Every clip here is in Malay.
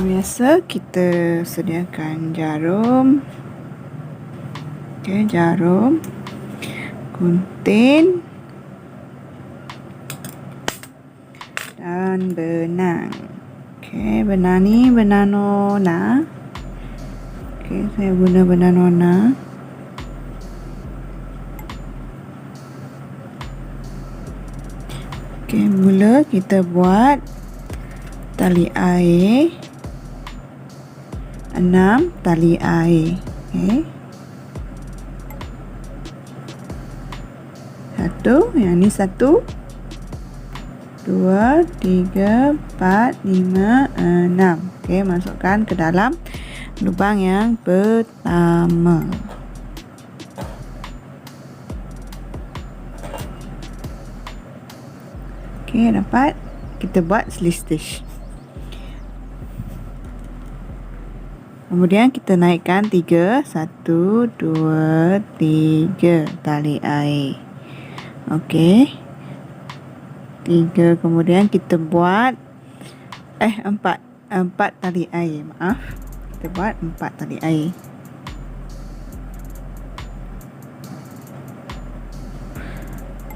biasa kita sediakan jarum. Okey, jarum, gunting dan benang. Okey, benang ni benang nona. Okey, saya guna benang nona. Okey, mula kita buat tali air, 6 tali air. Okey. Yang ni 1, 2, 3, 4, 5, 6. Okey, masukkan ke dalam lubang yang pertama. Okey, dapat. Kita buat slip stitch. Kemudian kita naikkan 3, 1, 2, 3 tali air. Okey. 3, kemudian kita buat 4 tali air, maaf. Kita buat 4 tali air.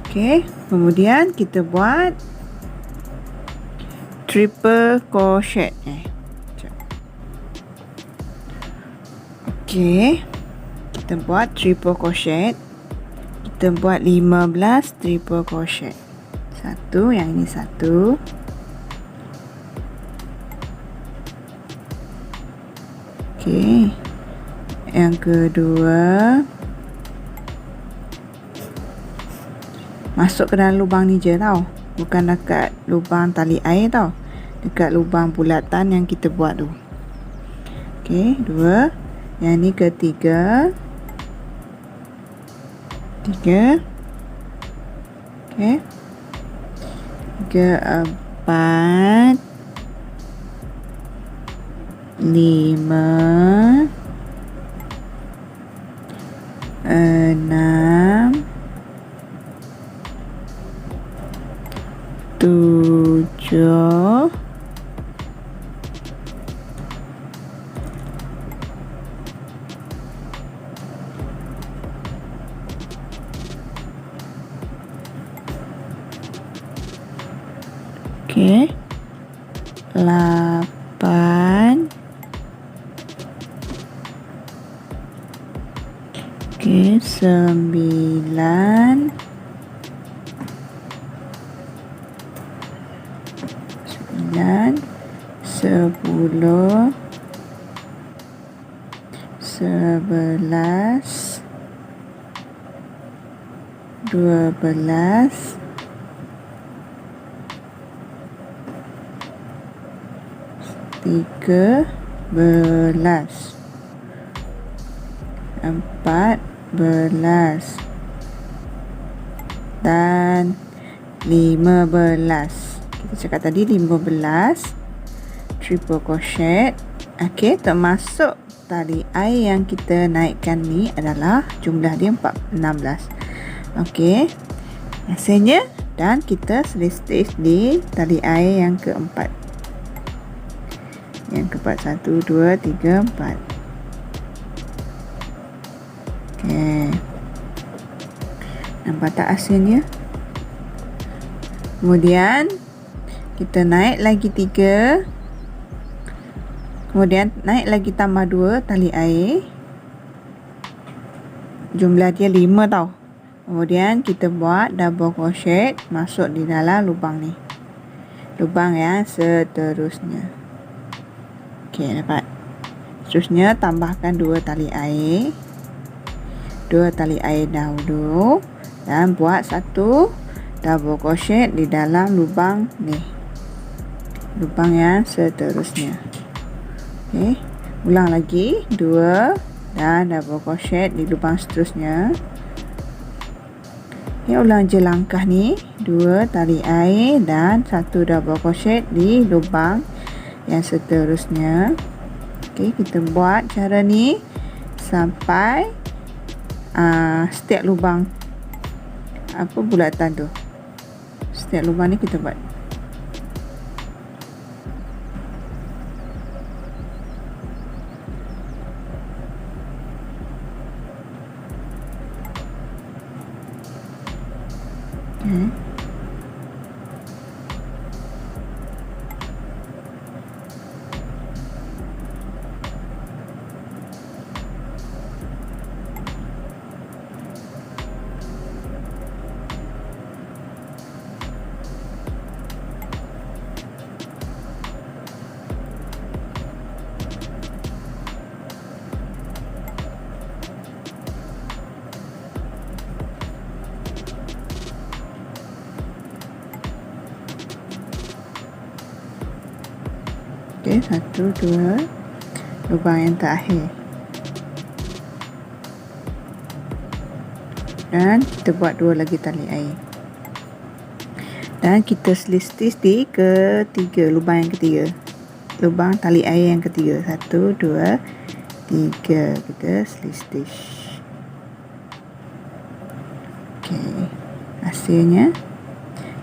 Okey, kemudian kita buat triple crochet. Okey, kita buat triple crochet. Kita buat 15 triple crochet. Yang ini 1. Okey. Yang kedua, masuk ke dalam lubang ni je tau. Bukan dekat lubang tali air tau. Dekat lubang bulatan yang kita buat tu. Okey, 2. Yang ni ketiga. 3. Okey. 3, 4, 5, 6, 7, 8. Okey, 9. 10, 11, 12, 13, 14 dan 15. Kita cakap tadi 15 triple crochet. Okey, termasuk tali air yang kita naikkan ni adalah jumlah dia 16. Okey, hasilnya, dan kita slip stitch di tali air yang keempat. Yang keempat, 1, 2, 3, 4. Okey, nampak tak hasilnya? Kemudian kita naik lagi 3. Kemudian naik lagi tambah 2 tali air. Jumlah dia 5 tau. Kemudian kita buat double crochet masuk di dalam lubang ni. Lubang yang seterusnya. Okey, dapat. Seterusnya tambahkan 2 tali air. 2 tali air dahulu. Dan buat 1 double crochet di dalam lubang ni. Lubang yang seterusnya. Okey, ulang lagi 2 dan double crochet di lubang seterusnya. Okey, ulang je langkah ni, 2 tali air dan 1 double crochet di lubang yang seterusnya. Okey, kita buat cara ni sampai setiap lubang bulatan tu. Setiap lubang ni kita buat. Okey, 1, 2 lubang yang terakhir. Dan kita buat 2 lagi tali air. Dan kita selisih di ketiga, lubang yang ketiga. Lubang tali air yang ketiga. 1, 2, 3. Kita selisih. Okey. Hasilnya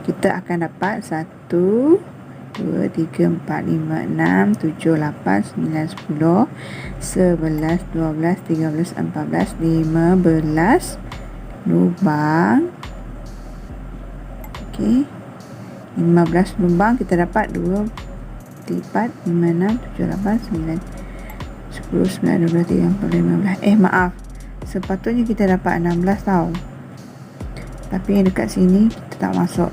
kita akan dapat 1, 2, 3, 4, 5, 6, 7, 8, 9, 10, 11, 12, 13, 14, 15 lubang. Okey. 15 lubang kita dapat 2, 4, 5, 6, 7, 8, 9, 10, 11, 12, 13, 14, 15. Maaf. Sepatutnya kita dapat 16 tau. Tapi yang dekat sini kita tak masuk.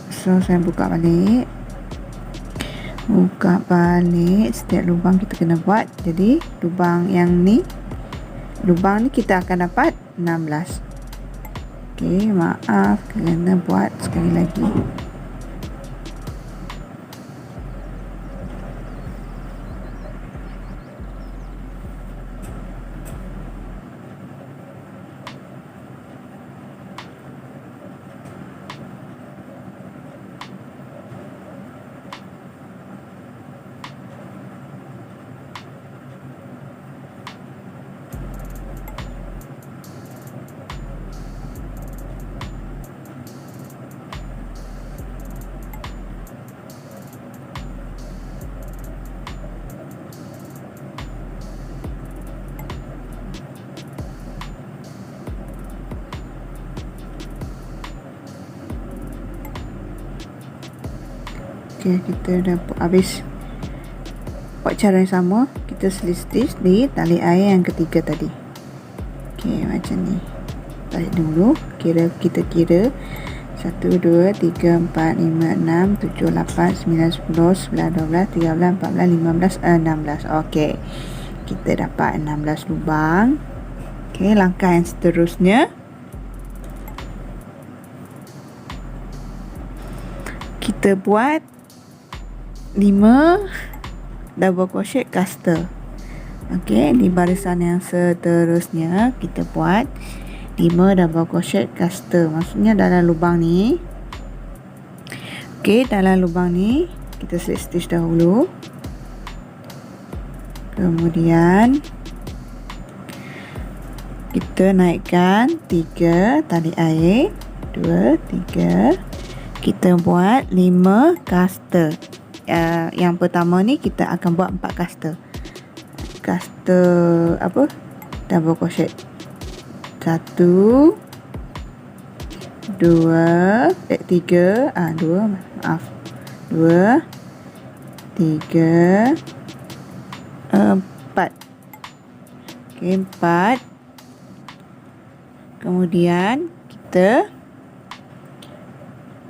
So, saya buka balik. Setiap lubang kita kena buat. Jadi lubang ni kita akan dapat 16. Okey, maaf kena buat sekali lagi. Okey, kita dah habis buat cara yang sama. Kita selisih di tali air yang ketiga tadi. Okey, macam ni. Tarik dulu. Kita kira 1, 2, 3, 4, 5, 6, 7, 8, 9, 10, 11, 12, 13, 14, 15, 16. Okey, kita dapat 16 lubang. Okey, langkah yang seterusnya, kita buat 5 double crochet caster. Okey, di barisan yang seterusnya kita buat 5 double crochet caster. Maksudnya dalam lubang ni. Okey, dalam lubang ni kita slip stitch dahulu. Kemudian kita naikkan 3 tali air. 2, 3. Kita buat 5 caster. Yang pertama ni kita akan buat 4 caster. Caster apa? Double crochet. 1, 2, 3, 2, maaf. 2, 3, 4. Okey, 4. Kemudian kita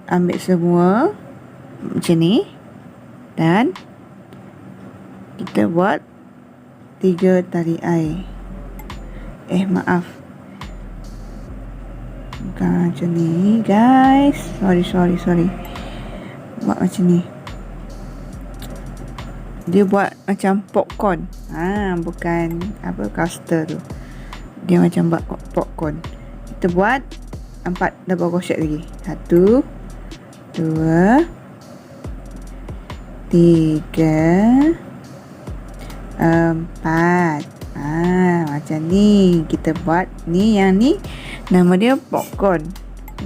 ambil semua macam ni. Dan kita buat 3 tali air. Maaf. Bukan macam ni, guys. Sorry. Buat macam ni. Dia buat macam popcorn. Bukan apa caster tu. Dia macam buat popcorn. Kita buat 4 double crochet lagi. 1, 2, 3, 4. Macam ni. Kita buat ni, yang ni nama dia popcorn.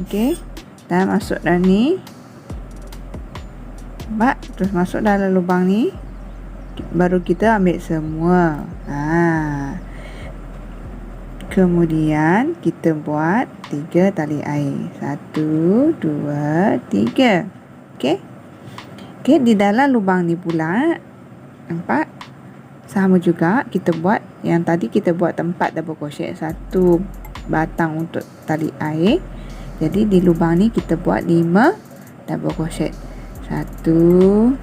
Okey. Dan masuk dalam ni. Terus masuk dalam lubang ni. Baru kita ambil semua. Kemudian kita buat 3 tali air. 1, 2, 3. Okey. Okey, di dalam lubang ni pula, nampak? Sama juga kita buat yang tadi kita buat tempat double crochet 1 batang untuk tali air. Jadi di lubang ni kita buat 5 double crochet. 1,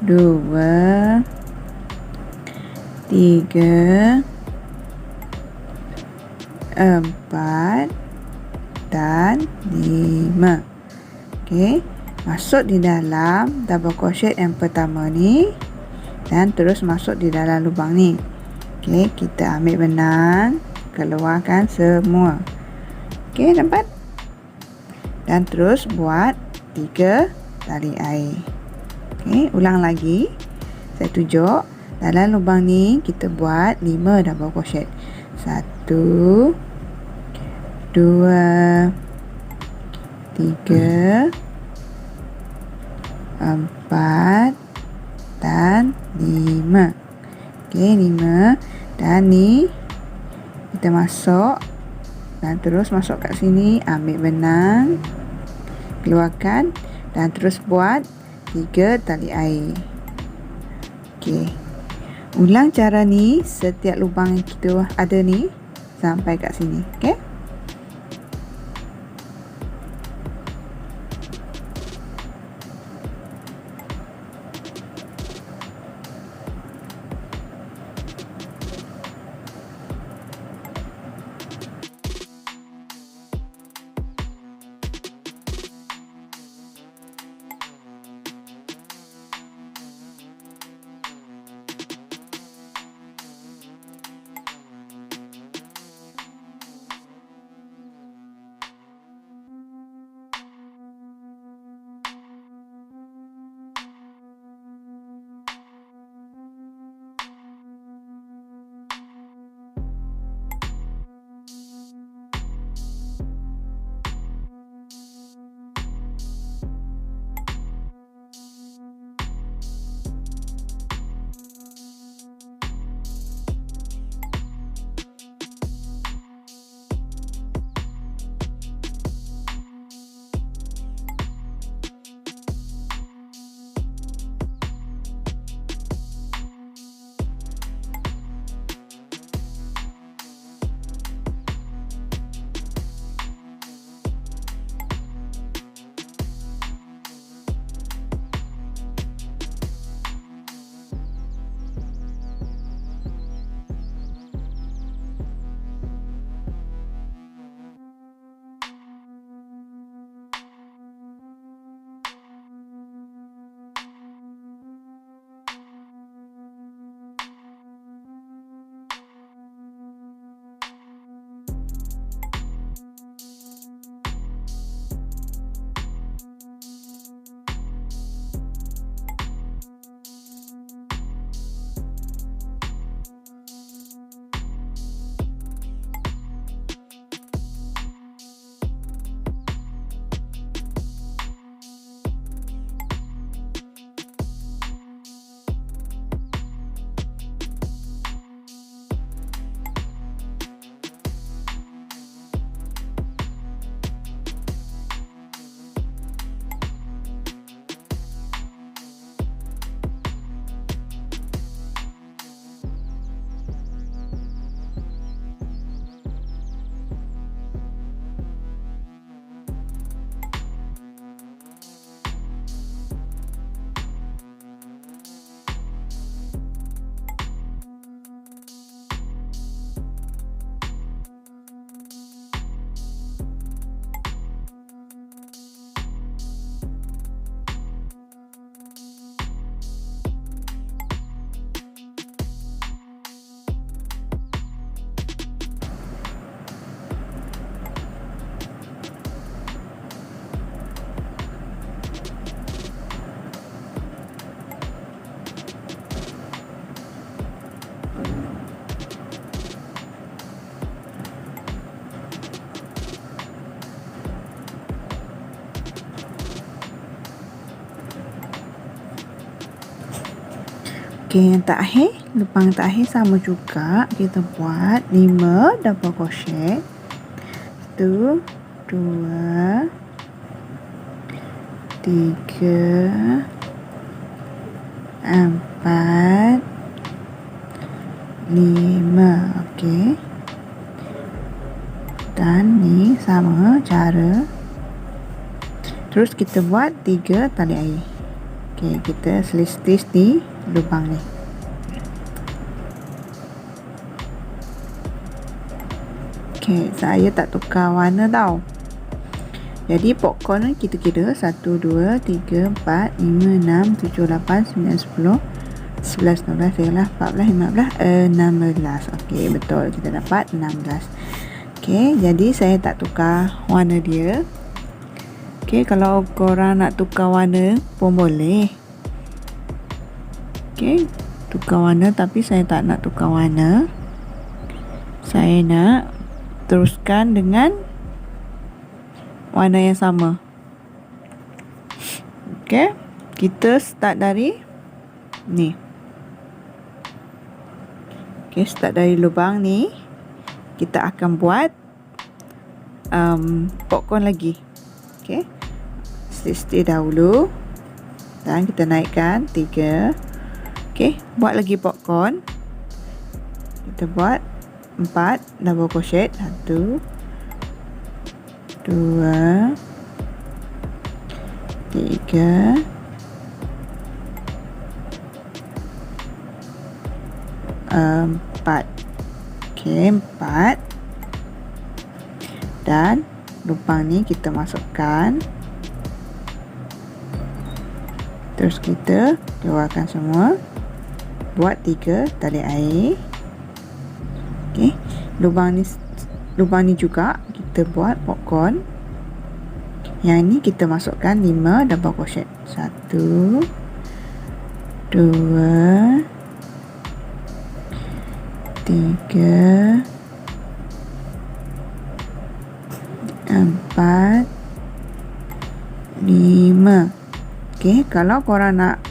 2, 3, 4 dan 5. Okey, masuk di dalam double crochet yang pertama ni dan terus masuk di dalam lubang ni. Okey, kita ambil benang, keluarkan semua. Okey, dapat? Dan terus buat 3 tali air. Okey, ulang lagi. Saya tunjuk dalam lubang ni kita buat 5 double crochet. 1, 2, 3, 4 dan 5. Okey, 5 dan ni kita masuk dan terus masuk kat sini, ambil benang, keluarkan dan terus buat 3 tali air. Okey, ulang cara ni setiap lubang yang kita ada ni sampai kat sini. Okey. Okey, yang terakhir, lubang terakhir sama juga. Kita buat 5 double crochet. 1, 2, 3, 4, 5. Okey. Dan ni sama cara. Terus kita buat 3 tali air. Okey, kita stitch di lubang ni. Okey, saya tak tukar warna tau. Jadi popcorn ni kita kira 1, 2, 3, 4, 5, 6, 7, 8, 9, 10, 11, 12, 13, 14, 15, 16. Okey, betul. Kita dapat 16. Okey, jadi saya tak tukar warna dia. Okey, kalau korang nak tukar warna pun boleh. Okey, tukar warna, tapi saya tak nak tukar warna. Saya nak teruskan dengan warna yang sama. Okey, kita start dari ni. Okey, start dari lubang ni. Kita akan buat popcorn lagi. Okey, stitch dahulu dan kita naikkan 3. Okey, buat lagi popcorn. Kita buat 4 double crochet. 1, 2, 3, 4. Okey, 4. Dan lubang ni kita masukkan. Terus kita keluarkan semua. Buat 3 tali air. Okey, lubang ni juga kita buat popcorn. Yang ni kita masukkan 5 double crochet. 1, 2, 3, 4, 5. Okey, kalau korang nak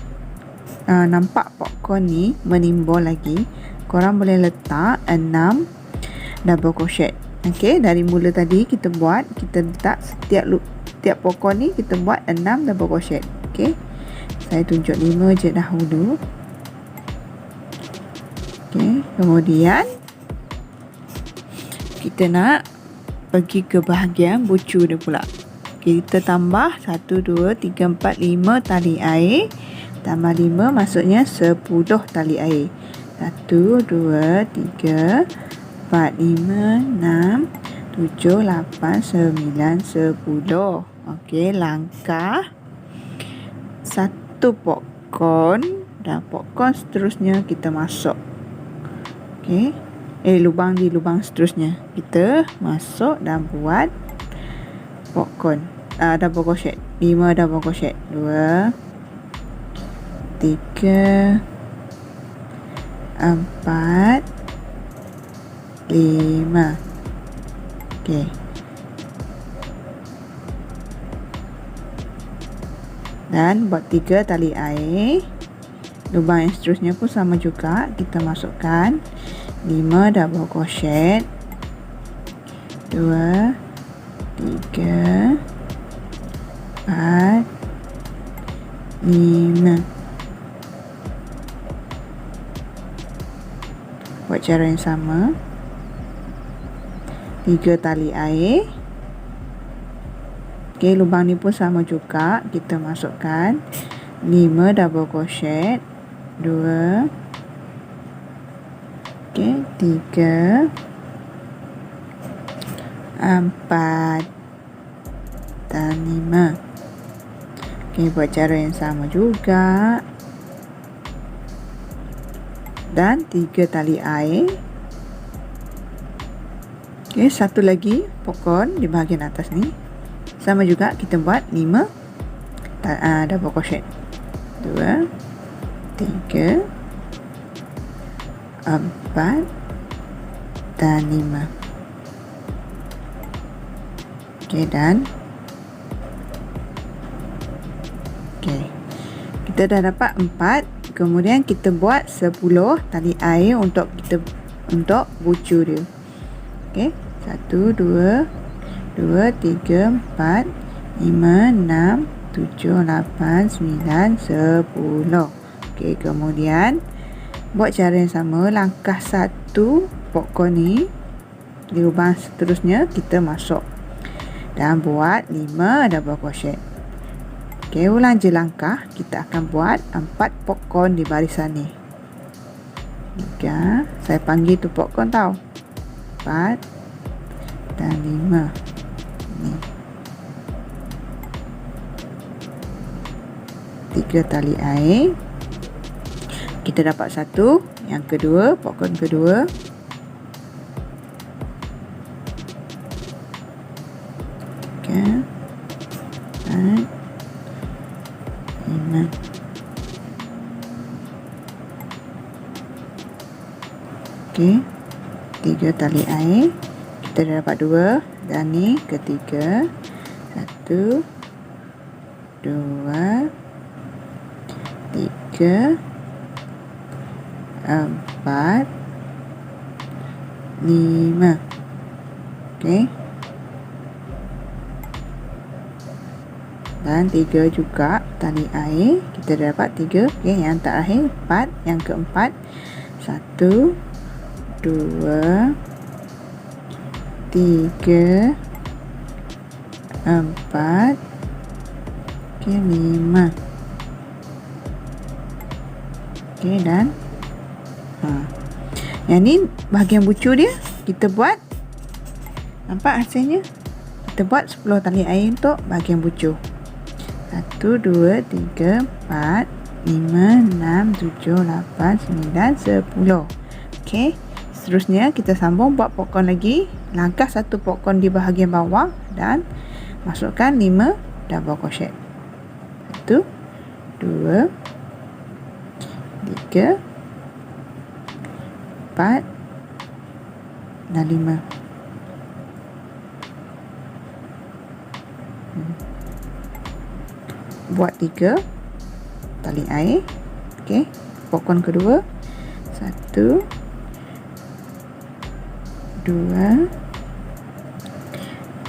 nampak popcorn ni menimbul lagi, korang boleh letak 6 double crochet. Okey, dari mula tadi kita letak setiap popcorn ni kita buat 6 double crochet. Okey, saya tunjuk 5 je dahulu. Okey, kemudian kita nak pergi ke bahagian bucu dia pula. Kita tambah 1, 2, 3, 4, 5 tali air. Tambah 5 maksudnya 10 tali air. 1, 2, 3, 4, 5, 6, 7, 8, 9, 10. Okey, langkah 1 popcorn dan popcorn seterusnya kita masuk. Okey, lubang seterusnya kita masuk dan buat popcorn double crochet. 5 double crochet. 2, 3, 4, 5. Okey. Dan buat 3 tali air. Lubang yang seterusnya pun sama juga. Kita masukkan 5 double crochet. 2, 3, 4, 5. Buat cara yang sama. 3 tali air. Okey, lubang ni pun sama juga. Kita masukkan 5 double crochet. 2, okey, 3, 4 dan 5. Okey, buat cara yang sama juga. Dan 3 tali air. Okey, satu lagi popcorn di bahagian atas ni. Sama juga kita buat 5 double crochet. 2, 3, 4 dan 5. Okey, dan okey, kita dah dapat 4 kemudian kita buat 10 tali air untuk bucu dia. Okey, 1 2 2 3 4 5 6 7 8 9 10. Okey, kemudian buat cara yang sama, langkah 1 popcorn ni di lubang seterusnya kita masuk dan buat 5 double crochet. Okey, ulang je langkah. Kita akan buat 4 popcorn di barisan ni. Okey, saya panggil tu popcorn tau. 4 dan 5 ni. 3 tali air. Kita dapat 1. Yang kedua, popcorn kedua. Okey. 4 5. Okey, 3 tali air. Kita dah dapat 2 dan ni ketiga. 1 2 3 4 5. Okey. Dan 3 juga tali air. Kita dah dapat 3. Okey, yang terakhir 4. Yang keempat 1 2 3 4. Okey, 5. Okey, dan yang ni bahagian bucu dia kita buat. Nampak hasilnya? Kita buat 10 tali air untuk bahagian bucu. 1 2 3 4 5 6 7 8 9 10. Okey, seterusnya kita sambung buat popcorn lagi. Langkah 1 popcorn di bahagian bawah dan masukkan 5 double crochet. 1 2 3 4 dan 5. Buat 3 tali air. Okey, popcorn kedua. 1 2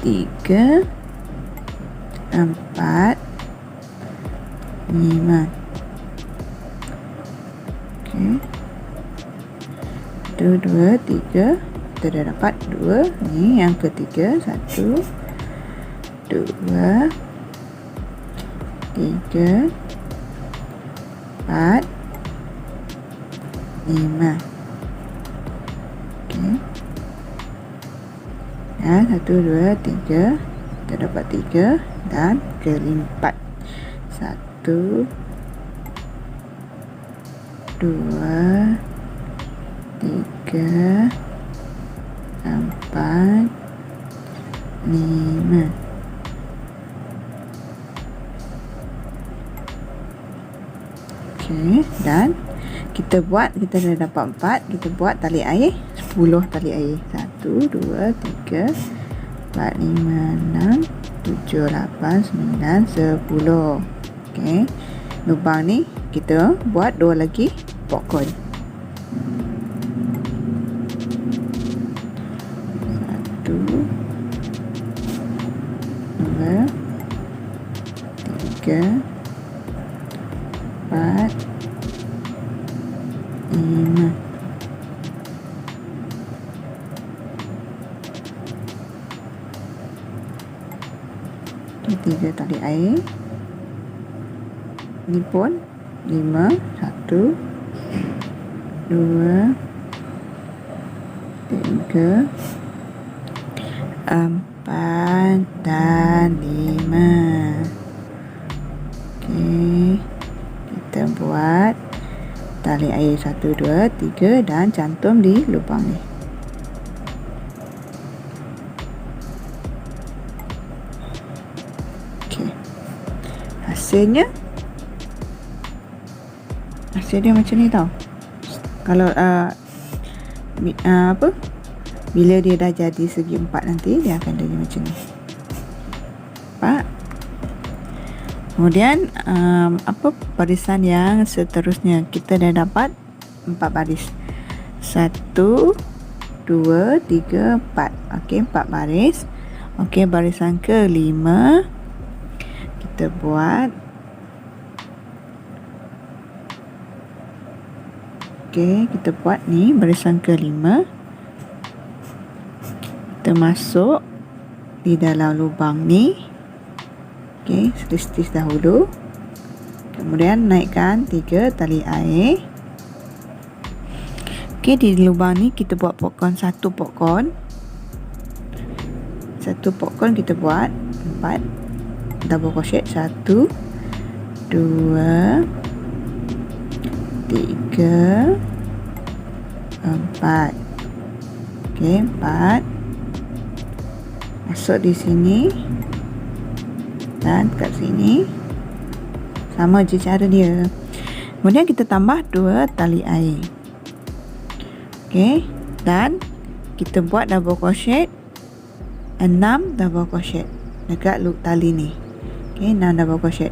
3 4 5. Okey, 1 2 3. Kita dah dapat 2. Ni yang ketiga. 1 2 3 4 5. Okey. Ya, 1 2 3. Kita dapat 3 dan keempat. 1 2 3 4 5. Okey, dan kita dah dapat 4. Kita buat tali air 10 tali air. 1 2 3 4 5 6 7 8 9 10. Okey, lubang ni kita buat 2 lagi popcorn. 1 2 3 4 5. Ini 3 tali air. Ni pun 5. 1 2 3 4 dan 5. Okey, kita buat tali air 1 2 3 dan cantum di lubang ni. Okey, hasil dia macam ni tau. Kalau bila dia dah jadi segi 4 nanti dia akan jadi macam ni. Nampak? Kemudian apa barisan yang seterusnya? Kita dah dapat 4 baris. 1, 2, 3, 4. Okey, 4 baris. Okey, barisan ke-5 kita buat. Okey, kita buat ni barisan ke-5. Kita masuk di dalam lubang ni. Okey, stitch dahulu. Kemudian naikkan 3 tali air. Okey, di lubang ni kita buat popcorn, satu popcorn kita buat 4 double crochet. 1, 2, 3, 4. Okey, 4 masuk di sini dan kat sini, sama je cara dia. Kemudian kita tambah 2 tali air. Okey, dan kita buat double crochet 6 double crochet dekat loop tali ni. Okey, 6 double crochet.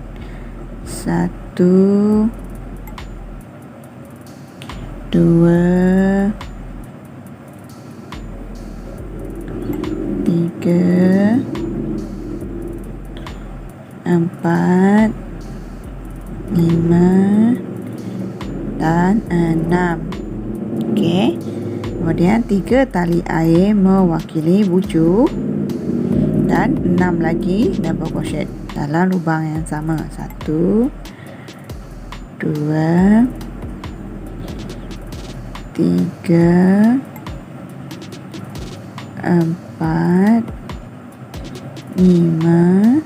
1, 2, 3, 4, 5 dan 6. Okey. Kemudian 3 tali air mewakili bucu dan 6 lagi double crochet dalam lubang yang sama. 1, 2, 3, 4, 5,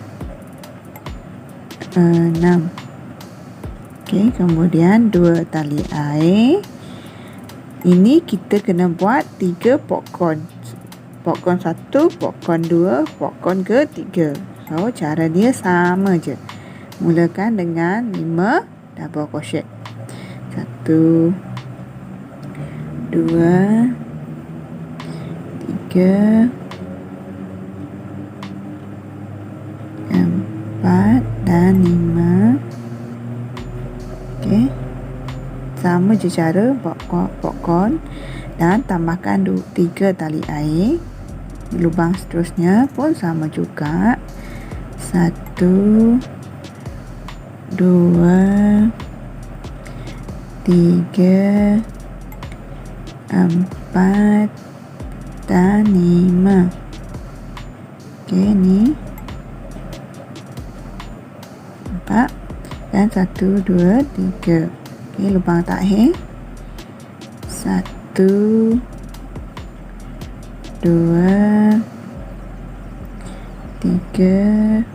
6. Okey, kemudian 2 tali air. Ini kita kena buat 3 popcorn. Popcorn 1, popcorn 2, popcorn ke-3. So, cara dia sama je. Mulakan dengan 5 double crochet. 1, 2, 3, 4 dan 5. Okey. Sama je cara popcorn dan tambahkan 3 tali air. Lubang seterusnya pun sama juga. 1, 2, 3, 4 dan 5. Okey, ni 4 dan 1, 2, 3. Okey, lubang terakhir. 1, 2, 3,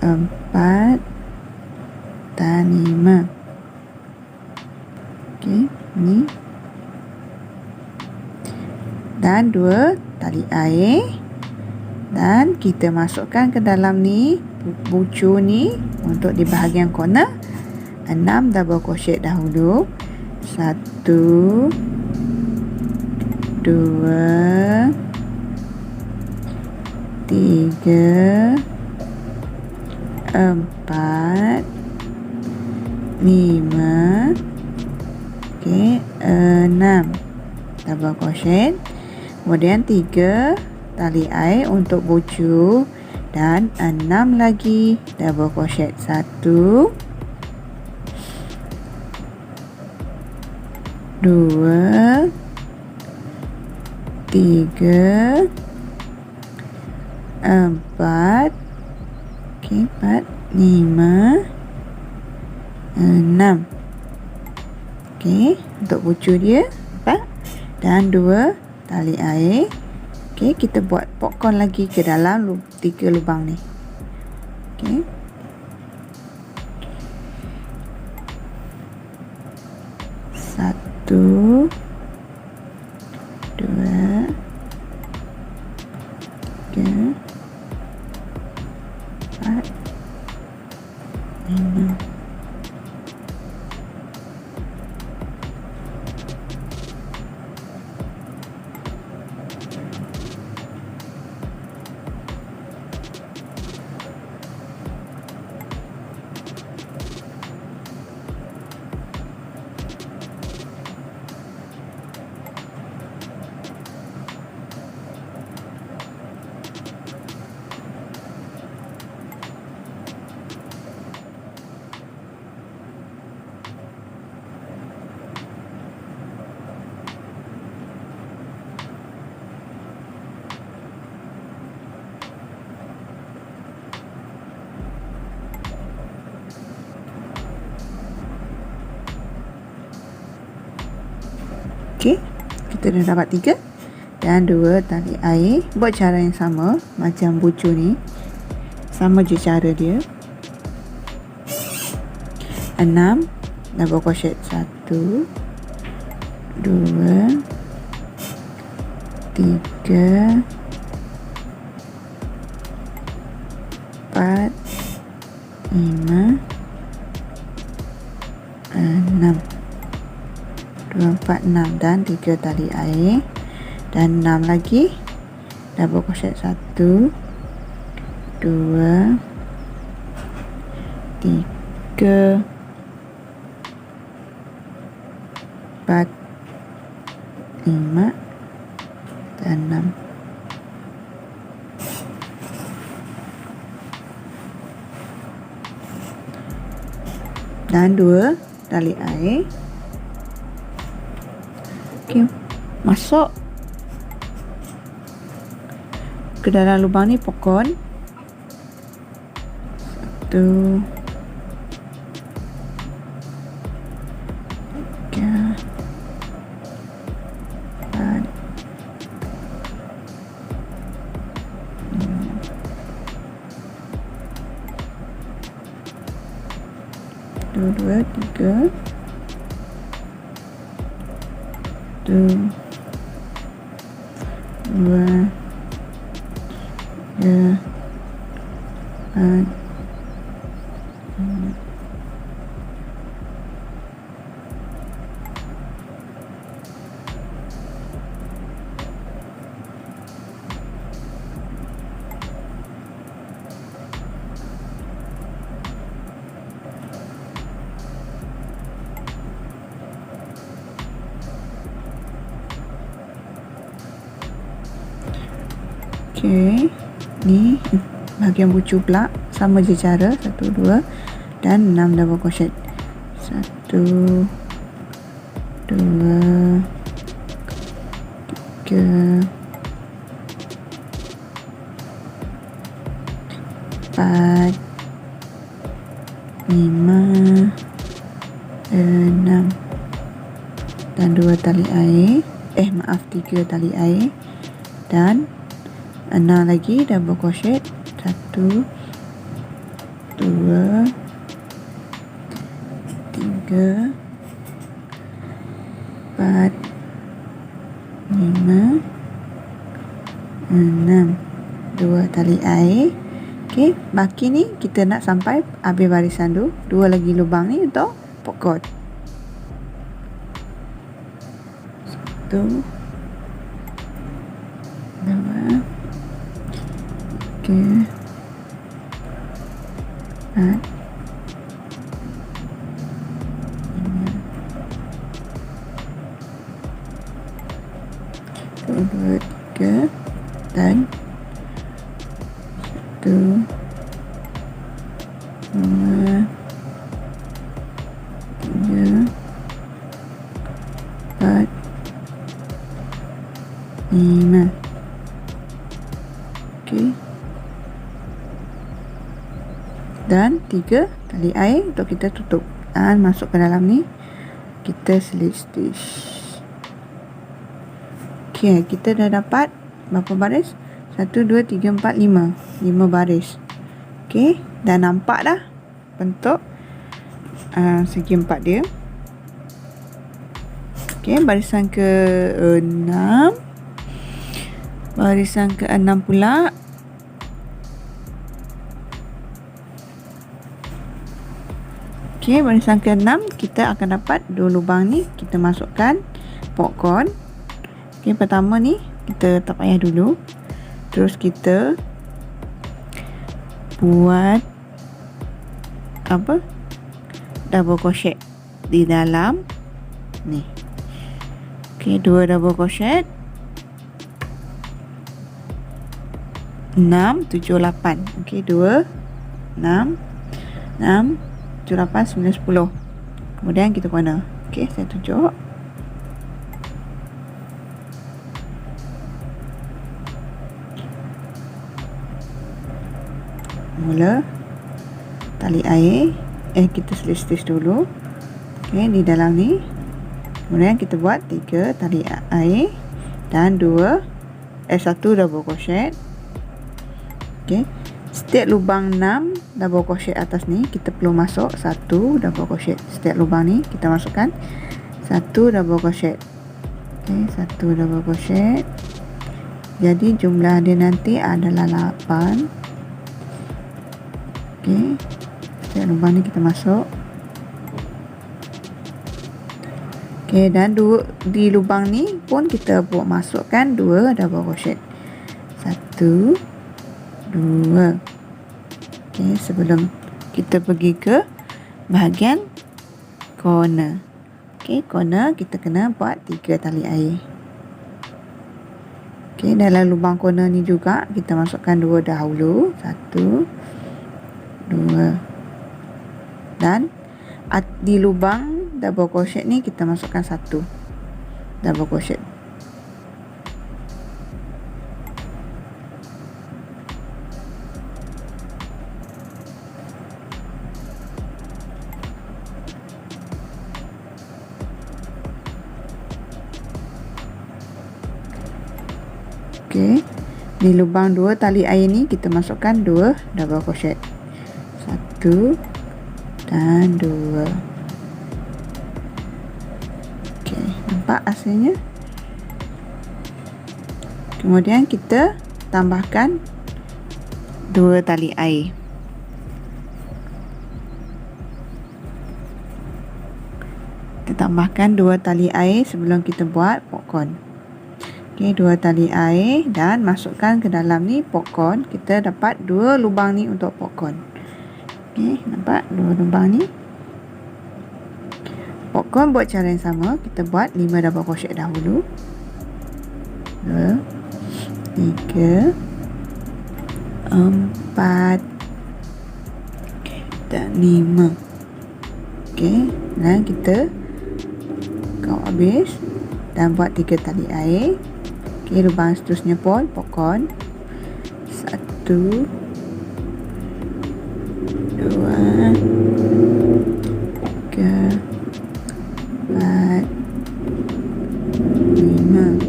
4 dan 5. Okey, ni. Dan 2 tali air. Dan kita masukkan ke dalam ni bucu ni untuk di bahagian corner. 6 double crochet dahulu. 1, 2, 3, 4, 5. Okey, 6 double crochet. Kemudian 3 tali air untuk bucu dan 6 lagi double crochet. 1, 2, 3, 4. Okey, 4, 5, 6. Okey, untuk bucu dia 4 dan 2 tali air. Okey, kita buat popcorn lagi ke dalam 3 lubang ni. Okey. Satu, 2, 3, 4, 5. Okey, kita dah dapat 3 dan 2 tali air. Buat cara yang sama macam bucu ni. Sama je cara dia. 6 double crochet 1 2 3 4 5 6 2 4 6 dan 3 tali air dan 6 lagi double crochet 1 2 3 4 5 dan 6. Dan 2 tali air. Okey, masuk ke dalam lubang ni pokon. 1 3 4 2 3 2 3 4 Okey, ni bahagian bucu pula sama je cara 1 2 dan 6 double crochet 1 2 3 4 5 6 dan 2 tali air, maaf 3 tali air dan 6 lagi double crochet 1 2 3 4 5 6 2 tali air. Okey, baki ni kita nak sampai habis barisan tu. 2 lagi lubang ni untuk pokok. 1 2 3 4 5 2 3 dan 1 2 3 4 5. Okey. Dan 3 tali air untuk kita tutup dan masuk ke dalam ni kita slip stitch. Okey, kita dah dapat berapa baris? 1 2 3 4 5 baris. Okey, dah nampak dah bentuk segi empat dia. Okey, barisan ke-6, barisan ke-6 pula. Okey, barisan ke-6 kita akan dapat 2 lubang ni, kita masukkan popcorn. Okey, pertama ni kita tak payah dulu. Terus kita buat apa? Double crochet di dalam ni. Okey, 2 double crochet. 6 7 8. Okey, 2 6 6 7 8 9 10. Kemudian kita warna. Okey, saya tunjuk. Mula tali air, kita slip stitch dulu. Okey, di dalam ni Kemudian kita buat 3 tali air dan 1 double crochet. Okey. Setiap lubang 6 double crochet atas ni kita perlu masuk 1 double crochet. Setiap lubang ni kita masukkan 1 double crochet. Okey, 1 double crochet. Jadi jumlah dia nanti adalah 8. Okey. Setiap lubang ni kita masuk. Okey, dan di lubang ni pun kita buat masukkan 2 double crochet. 1 2. Okey, sebelum kita pergi ke bahagian corner. Okey, corner kita kena buat 3 tali air. Okey, dalam lubang corner ni juga kita masukkan 2 dahulu. 1 2. Dan di lubang double crochet ni kita masukkan 1 double crochet. Okey, di lubang 2 tali air ni kita masukkan 2 double crochet. 1 dan 2. Okey, nampak hasilnya? Kemudian kita tambahkan 2 tali air. Kita tambahkan 2 tali air sebelum kita buat popcorn. Okey, 2 tali air dan masukkan ke dalam ni popcorn. Kita dapat 2 lubang ni untuk popcorn. Okey, nampak 2 lubang ni. Popcorn buat cara yang sama. Kita buat 5 double crochet dahulu. 2 3 4 dan 5. Okey, dan kita kau habis dan buat 3 tali air. Okey, lubang seterusnya pun popcorn. 1 2 3 4 5.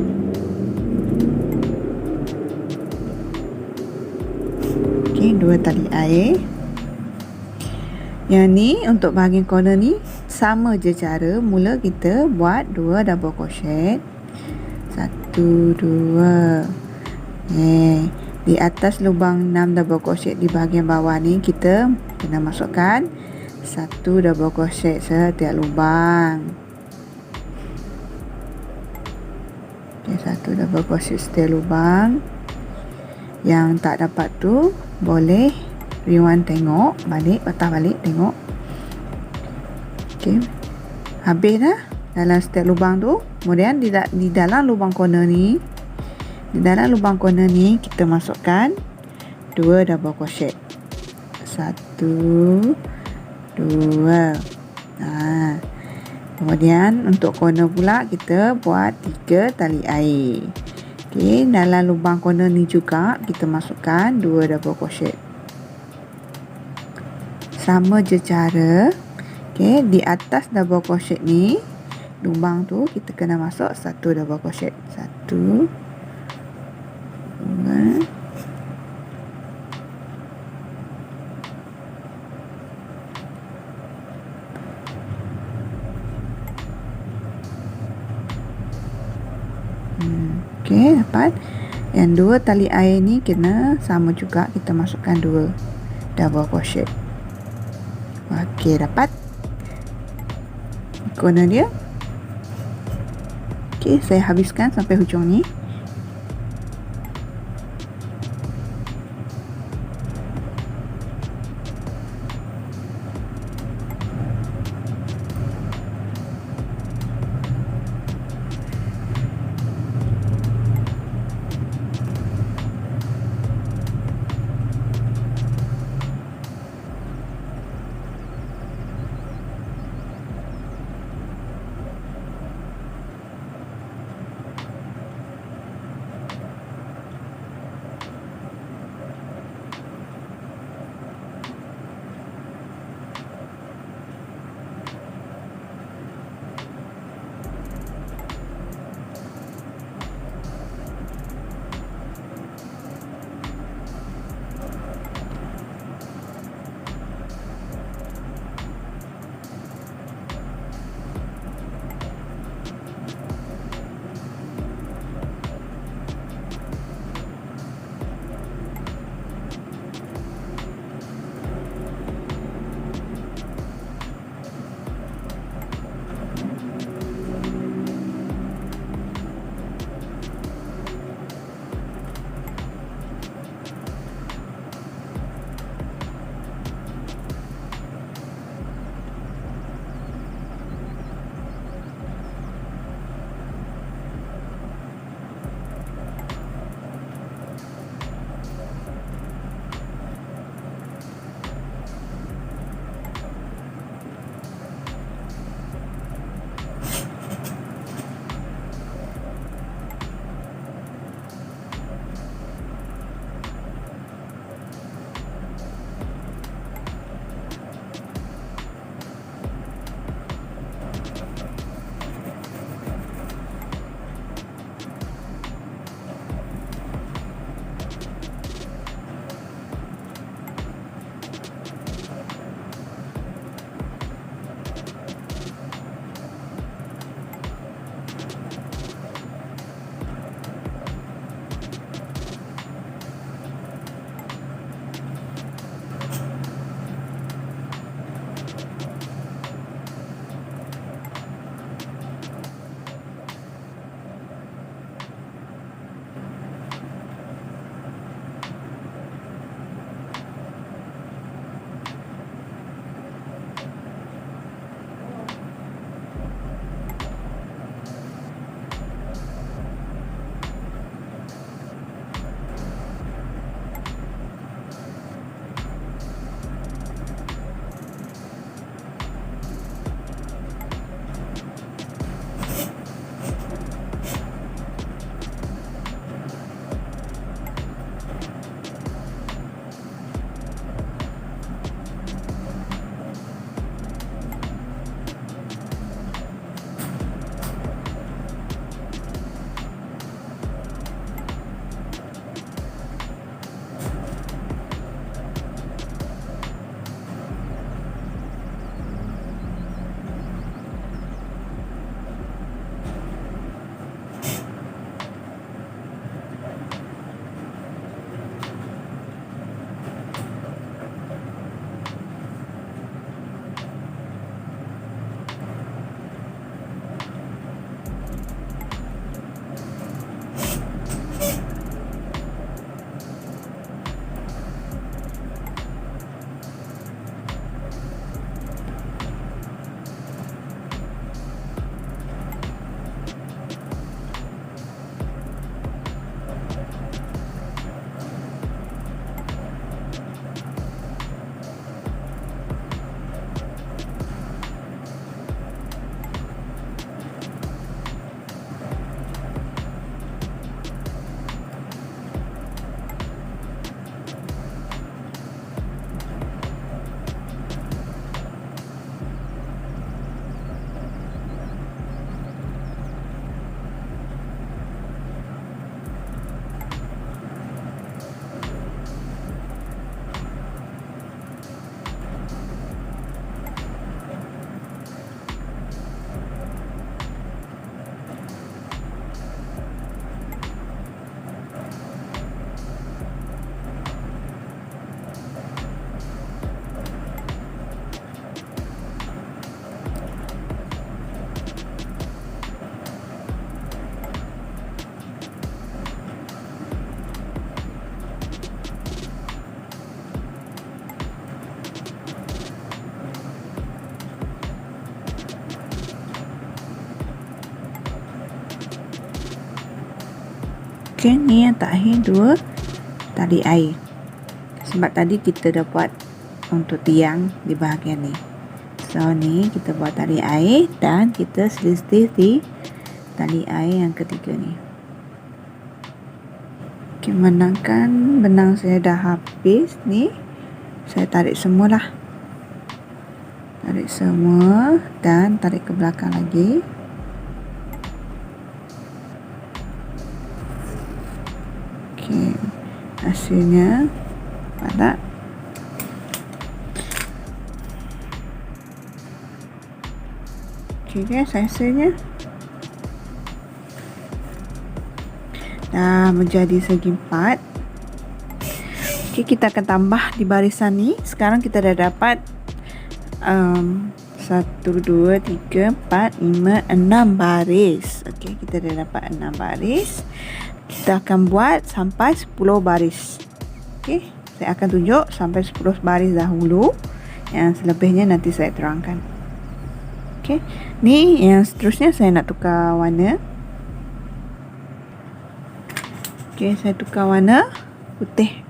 Okey, 2 tali air. Yang ni untuk bahagian corner ni sama je cara. Mula kita buat 2 double crochet. 1 2. Di atas lubang 6 double crochet di bahagian bawah ni kita kena masukkan 1 double crochet setiap lubang. Okey, 1 double crochet setiap lubang. Yang tak dapat tu boleh rewind tengok balik, patah balik tengok. Okey, habis dah dalam setiap lubang tu. Kemudian di dalam lubang corner ni, kita masukkan 2 double crochet. 1 2. Kemudian untuk corner pula kita buat 3 tali air. Okey, dalam lubang corner ni juga kita masukkan 2 double crochet. Sama je cara. Okey, di atas double crochet ni lubang tu kita kena masuk 1 double crochet. 1 2. Okey, dapat. Yang 2 tali air ni kena sama juga, kita masukkan 2 double crochet. Okey, dapat corner dia. Okey, saya habiskan sampai hujung ni. Okey, ni yang terakhir 2 tali air. Sebab tadi kita dah buat untuk tiang di bahagian ni. So ni kita buat tali air dan kita selisih di tali air yang ketiga ni. Okey, menangkan benang saya dah habis ni. Saya tarik semualah. Tarik semua dan tarik ke belakang lagi. Okey, hasilnya nampak tak? Okey guys, hasilnya dah menjadi segi 4. Okey, kita akan tambah di barisan ni. Sekarang kita dah dapat 1, 2, 3, 4, 5, 6 baris. Okey, kita dah dapat 6 baris. Kita akan buat sampai 10 baris. Okey, saya akan tunjuk sampai 10 baris dahulu. Yang selebihnya nanti saya terangkan. Okey, ni yang seterusnya saya nak tukar warna. Okey, saya tukar warna putih.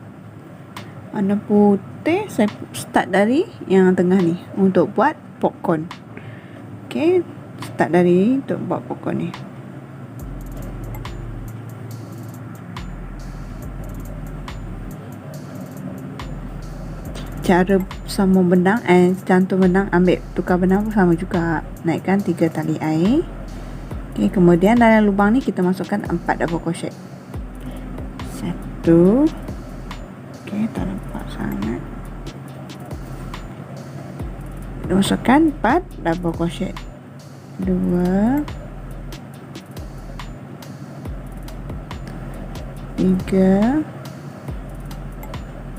Warna putih saya start dari yang tengah ni untuk buat popcorn. Okey, start dari untuk buat popcorn ni. Cara sambung benang cantum benang, ambil tukar benang pun sama juga. Naikkan 3 tali air. Okey, kemudian dalam lubang ni kita masukkan 4 double crochet. 1. Okey, tak nampak sangat. Kita masukkan 4 double crochet. 2, 3,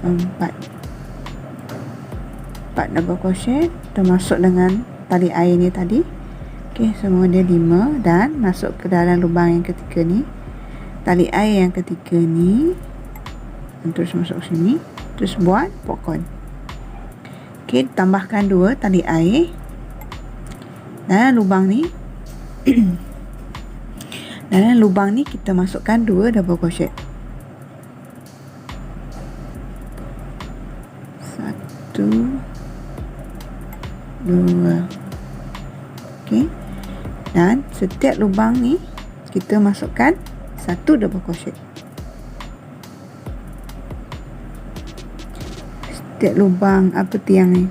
4 double crochet termasuk dengan tali air ni tadi. Okey, semua dia 5 dan masuk ke dalam lubang yang ketiga ni. Tali air yang ketiga ni terus masuk sini, terus buat popcorn. Okey, tambahkan 2 tali air dalam lubang ni. Dalam lubang ni kita masukkan 2 double crochet. 1, 2. Okey, dan setiap lubang ni kita masukkan 1 double crochet. Setiap lubang tiang ni.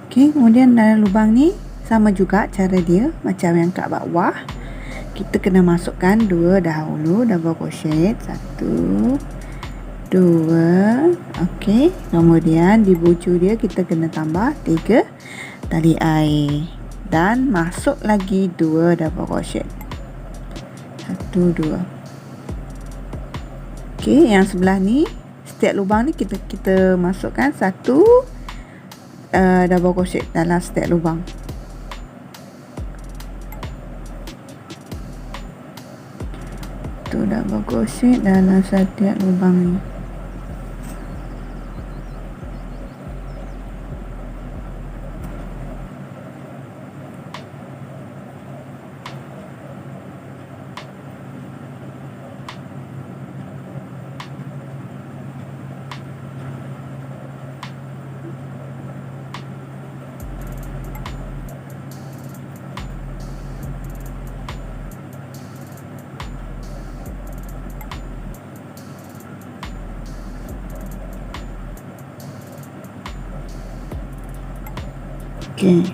Okey, kemudian dalam lubang ni sama juga cara dia macam yang kat bawah. Kita kena masukkan 2 dahulu double crochet. 1, 2. Okey, kemudian di bujur dia kita kena tambah 3 tali air dan masuk lagi 2 double crochet. 1, 2. Okey, yang sebelah ni setiap lubang ni kita masukkan 1 double crochet dalam setiap lubang. Tu double crochet dalam setiap lubang ni. Okey,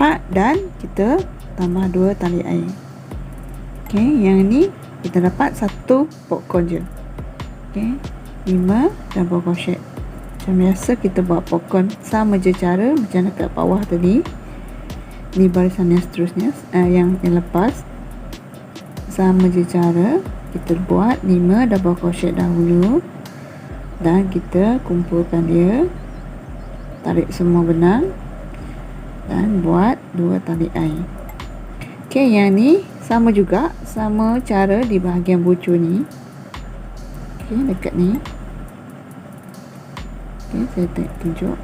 4 dan kita tambah 2 tali air. Okey, yang ni kita dapat 1 popcorn je. Okey, 5 double crochet. Macam biasa kita buat pokon sama je cara macam dekat bawah tadi. Ni barisan yang seterusnya, yang lepas. Sama je cara kita buat 5 double crochet dahulu dan kita kumpulkan dia, tarik semua benang dan buat 2 tali air. Okey, yang ni sama juga, sama cara di bahagian bucu ni. Okey, dekat ni. Okey, saya tunjuk.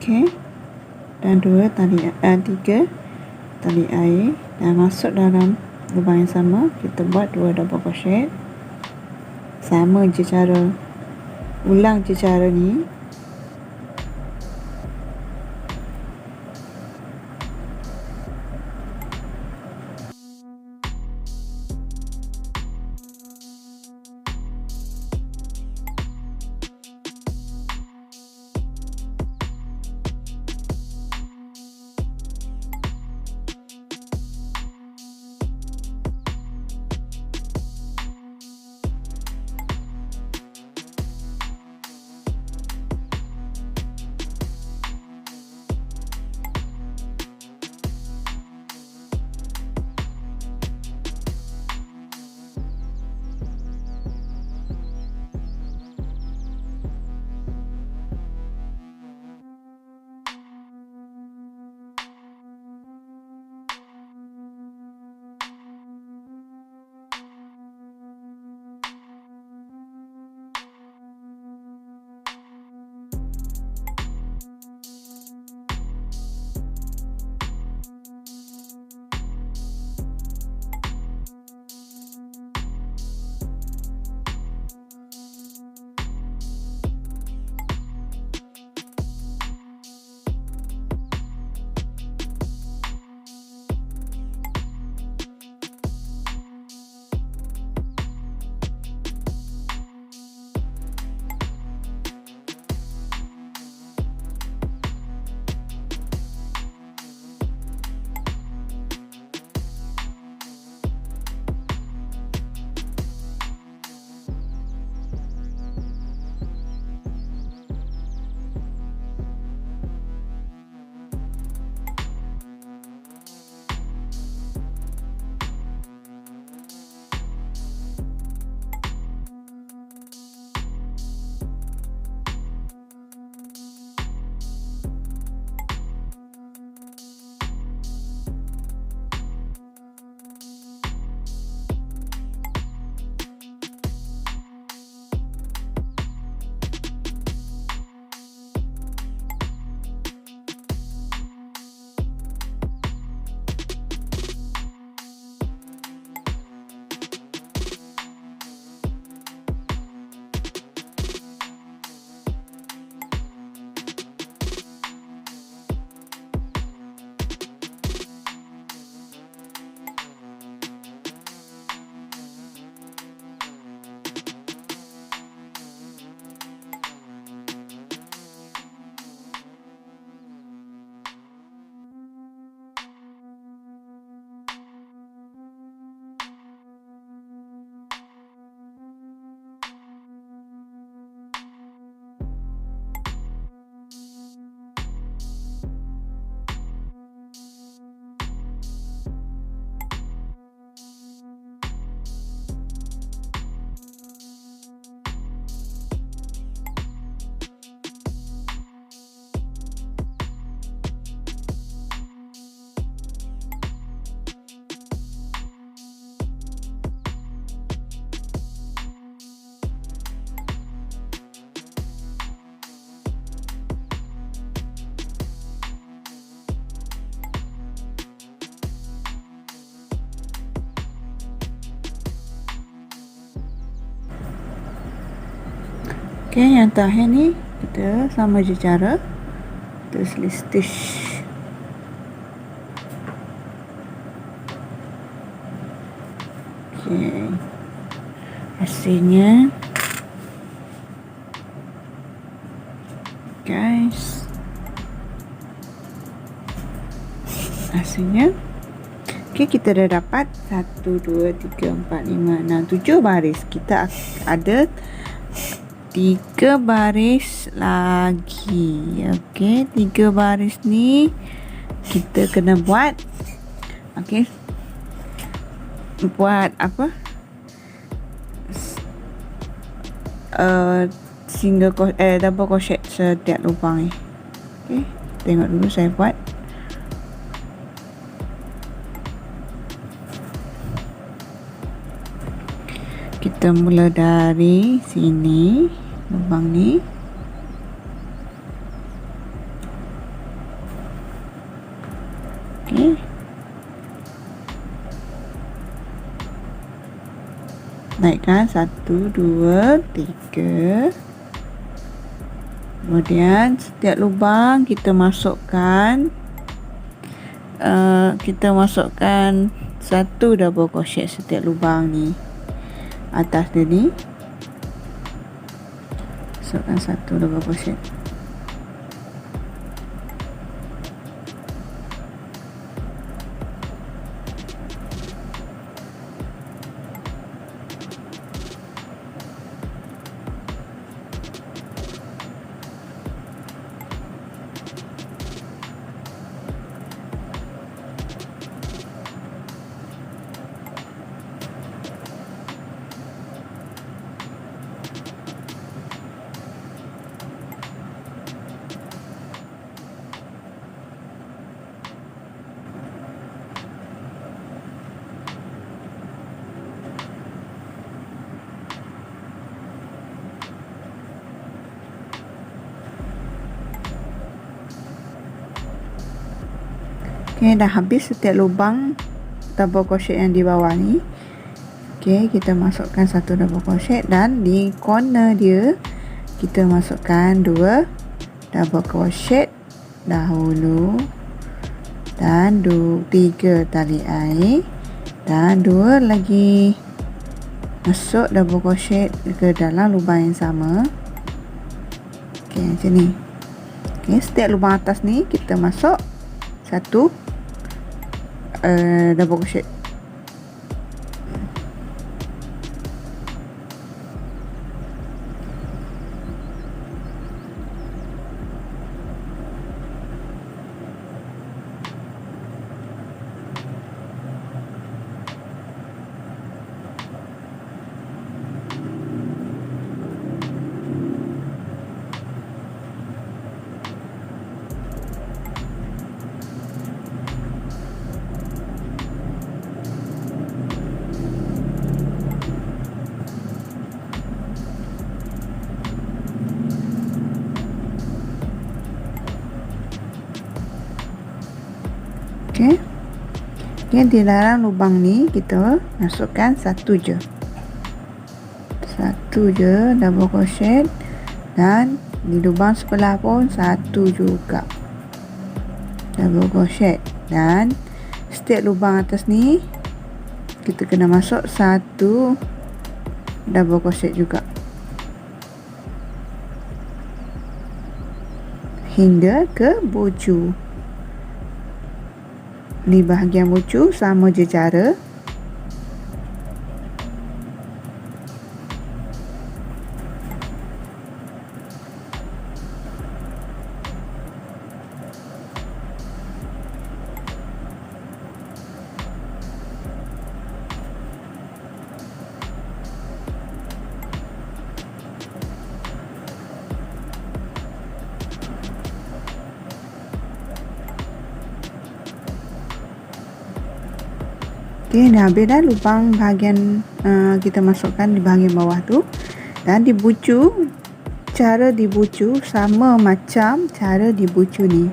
Okey, dan 3 tali air dan masuk dalam lubang yang sama. Kita buat 2 double crochet. Sama je cara, ulang je cara ni. Okey, yang terakhir ni kita sama je cara, kita slip stitch. Okey, hasilnya guys, hasilnya okey, kita dah dapat 1, 2, 3, 4, 5, 6, 7 baris. Kita ada 3 baris lagi. Okey, 3 baris ni kita kena buat, okey, buat apa, double crochet setiap lubang ni. Okey, tengok dulu saya buat. Kita mula dari sini, lubang ni. Okey, naikkan 1, 2, 3. Kemudian setiap lubang kita masukkan satu double crochet setiap lubang ni. Atas dia ni masukkan satu double crochet. Okey, dah habis setiap lubang double crochet yang di bawah ni. Okey, kita masukkan satu double crochet dan di corner dia kita masukkan 2 double crochet dahulu dan 3 tali air dan 2 lagi masuk double crochet ke dalam lubang yang sama. Okey, macam ni. Okey, setiap lubang atas ni kita masuk satu double crochet. Okey. Okey, di dalam lubang ni kita masukkan satu je. Satu je double crochet dan di lubang sebelah pun satu juga. Double crochet dan setiap lubang atas ni kita kena masuk satu double crochet juga. Hingga ke bucu. Di bahagian bucu sama je cara. Okey, dah habis dah lubang bahagian kita masukkan di bahagian bawah tu. Dan dibucu, cara dibucu sama macam cara dibucu ni.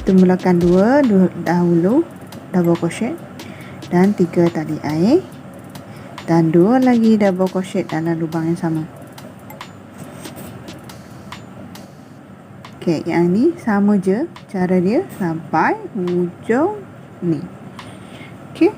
Kita mulakan dua dahulu double crochet dan 3 tali air Dan 2 lagi double crochet dalam lubang yang sama. Okey, yang ni sama je cara dia sampai hujung ni. Okey.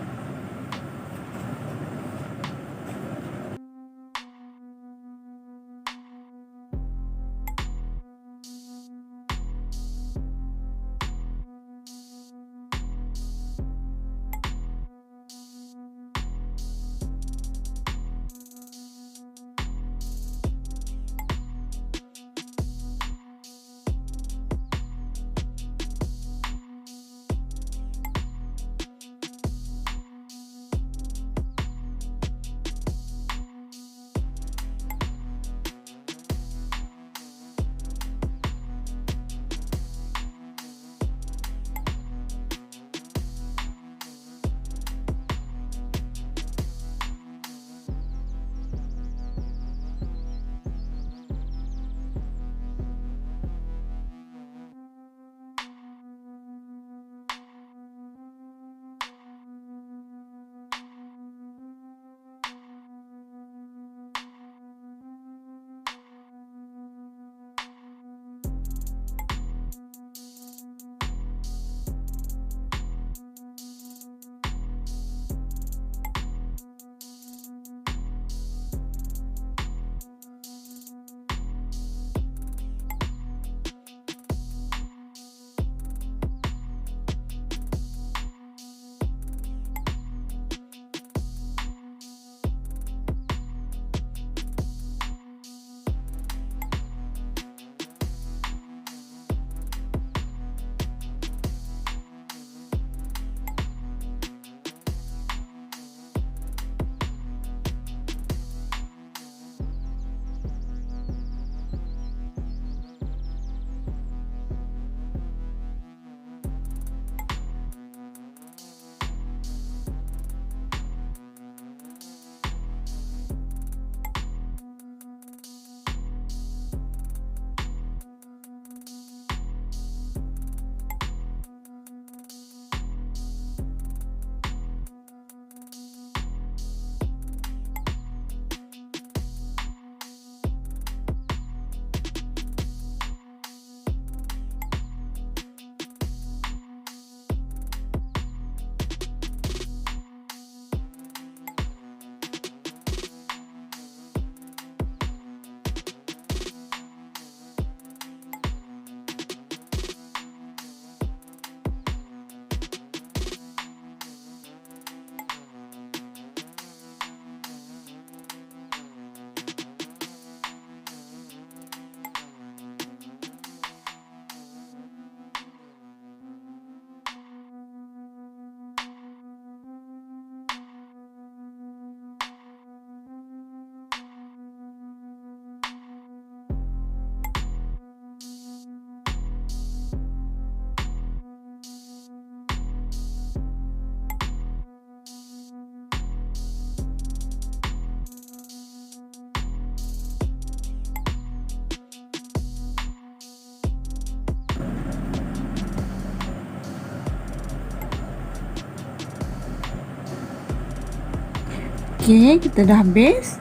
Okey, kita dah habis.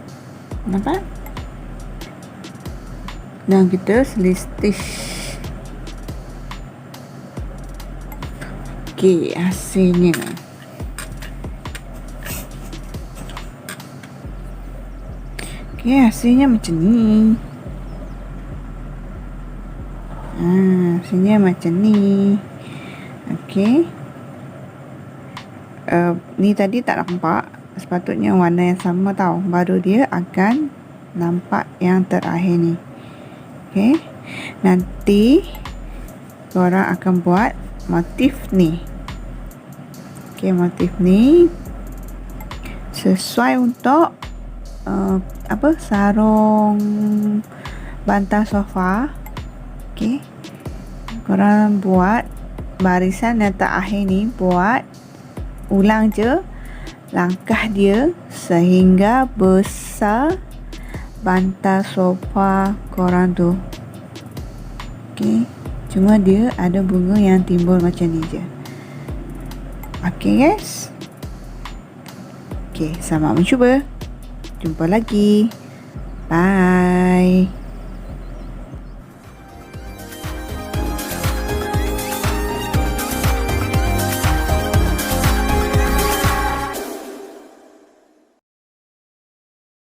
Nampak? Dan kita slip stitch. Okey, hasilnya. Okey, hasilnya macam ni. Hasilnya macam ni. Okey. Ni tadi tak nampak. Sepatutnya warna yang sama tau. Baru dia akan nampak yang terakhir ni. Okey. Nanti korang akan buat motif ni. Okey, motif ni sesuai untuk sarung bantal sofa. Okey. Korang buat barisan yang terakhir ni, buat ulang je langkah dia sehingga besar bantal sofa korang tu. Okey, cuma dia ada bunga yang timbul macam ni je. Okey guys. Okey, selamat mencuba. Jumpa lagi. Bye.